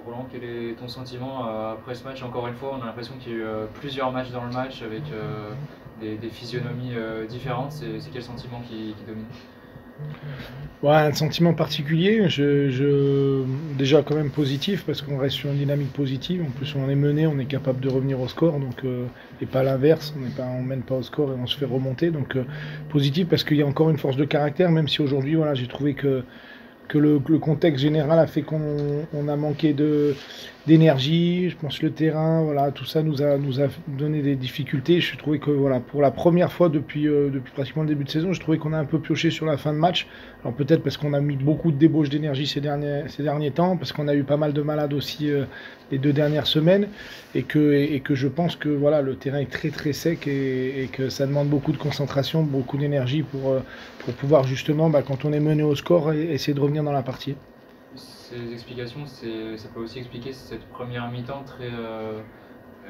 Roland, quel est ton sentiment après ce match? Encore une fois, on a l'impression qu'il y a eu plusieurs matchs dans le match avec des physionomies différentes. C'est quel sentiment qui domine? Ouais, un sentiment particulier, déjà quand même positif parce qu'on reste sur une dynamique positive. En plus, on est mené, on est capable de revenir au score, donc et pas l'inverse. On mène pas au score et on se fait remonter. Donc positif parce qu'il y a encore une force de caractère, même si aujourd'hui, voilà, j'ai trouvé que le contexte général a fait qu'on a manqué d'énergie. Je pense que le terrain, voilà, tout ça nous a donné des difficultés. Je trouvais que voilà, pour la première fois depuis pratiquement le début de saison, je trouvais qu'on a un peu pioché sur la fin de match. Alors peut-être parce qu'on a mis beaucoup de débauche d'énergie ces derniers temps, parce qu'on a eu pas mal de malades aussi les 2 dernières semaines, et que je pense que voilà, le terrain est très très sec et que ça demande beaucoup de concentration, beaucoup d'énergie pour pouvoir justement, quand on est mené au score, essayer de revenir dans la partie. Ces explications, ça peut aussi expliquer cette première mi-temps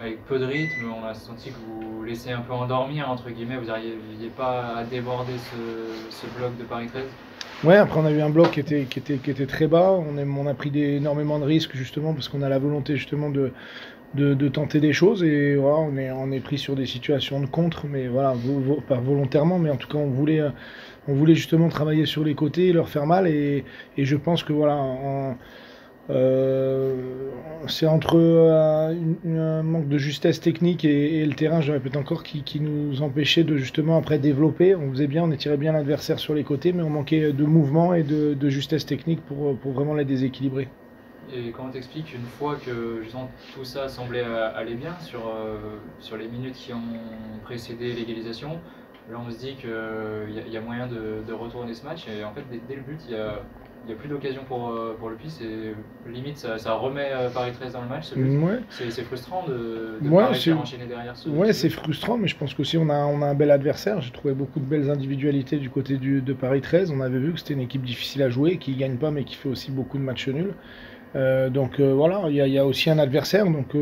avec peu de rythme. On a senti que vous laissiez un peu endormir, entre guillemets. Vous n'arriviez pas à déborder ce bloc de Paris 13. Ouais, après on a eu un bloc qui était très bas. On a pris énormément de risques justement parce qu'on a la volonté justement de tenter des choses et voilà, on est pris sur des situations de contre, mais voilà, pas volontairement, mais en tout cas on voulait justement travailler sur les côtés, leur faire mal et je pense que voilà, euh, c'est entre un manque de justesse technique et le terrain, je répète encore, qui nous empêchait de justement après développer. On faisait bien, on étirait bien l'adversaire sur les côtés, mais on manquait de mouvement et de justesse technique pour vraiment les déséquilibrer. Et comment t'expliques une fois que justement, tout ça semblait aller bien sur les minutes qui ont précédé l'égalisation, là on se dit qu'il y a moyen de retourner ce match et en fait dès le but il y a plus d'occasion pour le PIS et limite ça remet Paris 13 dans le match ce but. Ouais, C'est frustrant de ne pas ouais, réussir à enchaîner derrière ouais, ce c'est but. frustrant, mais je pense qu'aussi on a un bel adversaire. J'ai trouvé beaucoup de belles individualités du côté de Paris 13. On avait vu que c'était une équipe difficile à jouer, qui ne gagne pas, mais qui fait aussi beaucoup de matchs nuls. Donc voilà, il y a aussi un adversaire. Donc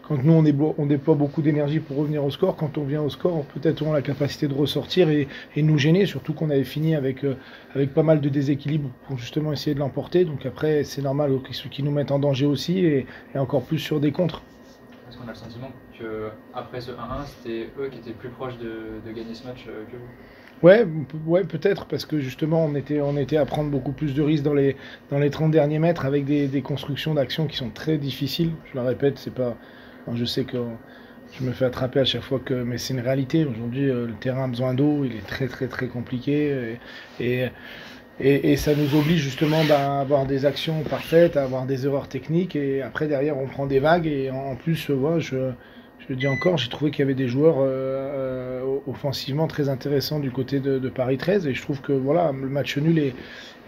quand nous on déploie beaucoup d'énergie pour revenir au score, quand on vient au score, peut-être on a la capacité de ressortir et nous gêner, surtout qu'on avait fini avec pas mal de déséquilibre pour justement essayer de l'emporter. Donc après c'est normal qu'ils nous mettent en danger aussi et encore plus sur des contres. Parce qu'on a le sentiment qu'après ce 1-1, c'était eux qui étaient plus proches de gagner ce match que vous. Ouais, ouais, peut-être, parce que justement, on était à prendre beaucoup plus de risques dans les 30 derniers mètres avec des constructions d'actions qui sont très difficiles. Je le répète, c'est pas. Alors, je sais que je me fais attraper à chaque fois que. Mais c'est une réalité. Aujourd'hui, le terrain a besoin d'eau, il est très, très, très compliqué. Et, et ça nous oblige justement à avoir des actions parfaites, à avoir des erreurs techniques. Et après, derrière, on prend des vagues. Et en plus, ouais, je le dis encore, j'ai trouvé qu'il y avait des joueurs offensivement très intéressants du côté de Paris 13 et je trouve que voilà, le match nul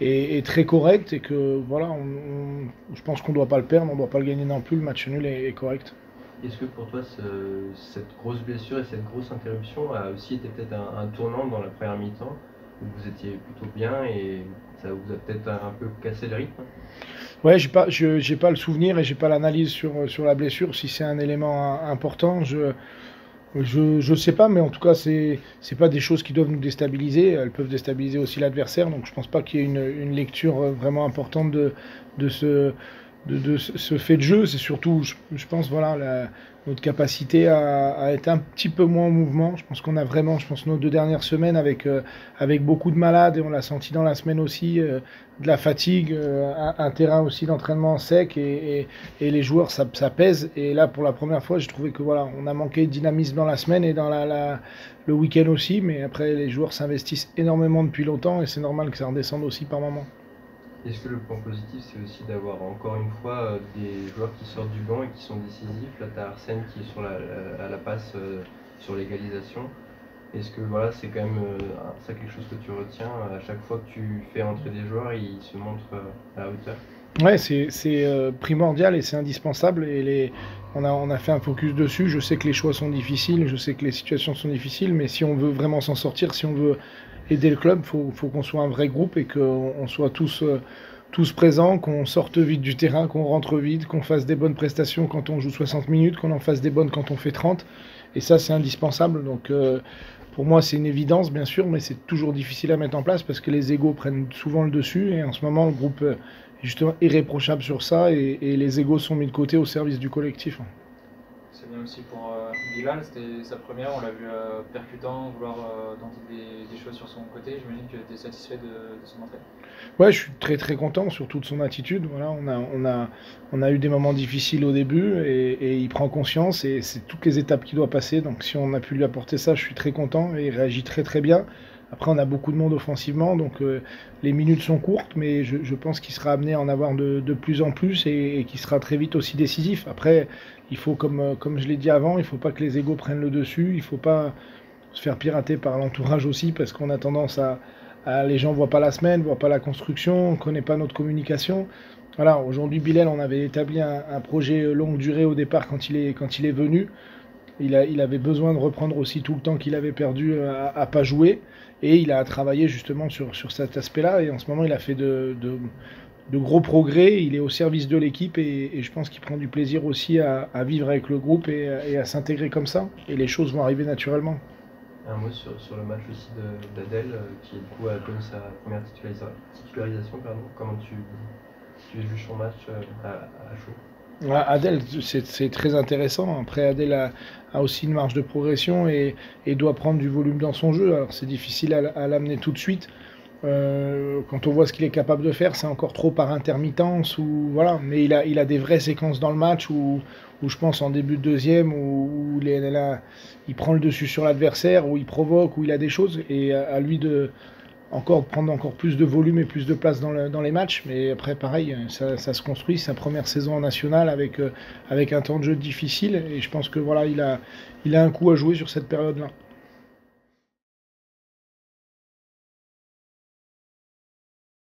est très correct et que voilà, je pense qu'on ne doit pas le perdre, on ne doit pas le gagner non plus, le match nul est correct. Est-ce que pour toi, cette grosse blessure et cette grosse interruption a aussi été peut-être un tournant dans la première mi-temps, où vous étiez plutôt bien et ça vous a peut-être un peu cassé le rythme? Ouais, j'ai pas le souvenir et j'ai pas l'analyse sur la blessure, si c'est un élément important. Je sais pas, mais en tout cas, c'est pas des choses qui doivent nous déstabiliser. Elles peuvent déstabiliser aussi l'adversaire, donc je pense pas qu'il y ait une lecture vraiment importante de ce, de ce fait de jeu. C'est surtout, je pense, voilà, notre capacité à être un petit peu moins en mouvement. Je pense qu'on a vraiment, je pense, nos 2 dernières semaines avec beaucoup de malades, et on l'a senti dans la semaine aussi, de la fatigue, un terrain aussi d'entraînement sec, et les joueurs, ça pèse. Et là, pour la première fois, j'ai trouvé que voilà, on a manqué de dynamisme dans la semaine et dans le week-end aussi, mais après, les joueurs s'investissent énormément depuis longtemps, et c'est normal que ça redescende aussi par moment. Est-ce que le point positif, c'est aussi d'avoir encore une fois des joueurs qui sortent du banc et qui sont décisifs? Là, tu as Arsène qui est à la passe sur l'égalisation. Est-ce que voilà, c'est quand même ça quelque chose que tu retiens? À chaque fois que tu fais entrer des joueurs, ils se montrent à la hauteur? Ouais, c'est primordial et c'est indispensable. On a fait un focus dessus. Je sais que les choix sont difficiles, je sais que les situations sont difficiles, mais si on veut vraiment s'en sortir, si on veut aider le club, faut qu'on soit un vrai groupe et qu'on soit tous présents, qu'on sorte vite du terrain, qu'on rentre vite, qu'on fasse des bonnes prestations quand on joue 60 minutes, qu'on en fasse des bonnes quand on fait 30. Et ça, c'est indispensable. Donc, pour moi, c'est une évidence, bien sûr, mais c'est toujours difficile à mettre en place parce que les égos prennent souvent le dessus. Et en ce moment, le groupe justement irréprochable sur ça et les égos sont mis de côté au service du collectif. C'est bien aussi pour Bilal, c'était sa première, on l'a vu percutant, vouloir tenter des choses sur son côté. J'imagine que tu es satisfait de son entrée. Ouais, je suis très très content, surtout de son attitude. Voilà, on a eu des moments difficiles au début et il prend conscience et c'est toutes les étapes qu'il doit passer. Donc si on a pu lui apporter ça, je suis très content et il réagit très très bien. Après, on a beaucoup de monde offensivement, donc les minutes sont courtes, mais je pense qu'il sera amené à en avoir de plus en plus et qu'il sera très vite aussi décisif. Après, il faut, comme je l'ai dit avant, il ne faut pas que les égos prennent le dessus, il ne faut pas se faire pirater par l'entourage aussi, parce qu'on a tendance les gens ne voient pas la semaine, ne voient pas la construction, on ne connaît pas notre communication. Voilà, aujourd'hui, Bilal, on avait établi un projet longue durée au départ quand il est venu. Il avait besoin de reprendre aussi tout le temps qu'il avait perdu à pas jouer. Et il a travaillé justement sur cet aspect-là. Et en ce moment, il a fait de gros progrès. Il est au service de l'équipe et je pense qu'il prend du plaisir aussi à vivre avec le groupe et à s'intégrer comme ça. Et les choses vont arriver naturellement. Un mot sur le match aussi d'Adel, qui du coup a connu sa première titularisation. Comment tu as vu son match à chaud? Adel, c'est très intéressant. Après, Adel a aussi une marge de progression et doit prendre du volume dans son jeu. Alors, c'est difficile à l'amener tout de suite. Quand on voit ce qu'il est capable de faire, c'est encore trop par intermittence. Voilà. Mais il a des vraies séquences dans le match où je pense en début de deuxième, où il prend le dessus sur l'adversaire, où il provoque, où il a des choses. Et à lui de prendre encore plus de volume et plus de place dans les matchs. Mais après, pareil, ça se construit. Sa première saison en national avec un temps de jeu difficile. Et je pense que voilà, il a un coup à jouer sur cette période-là.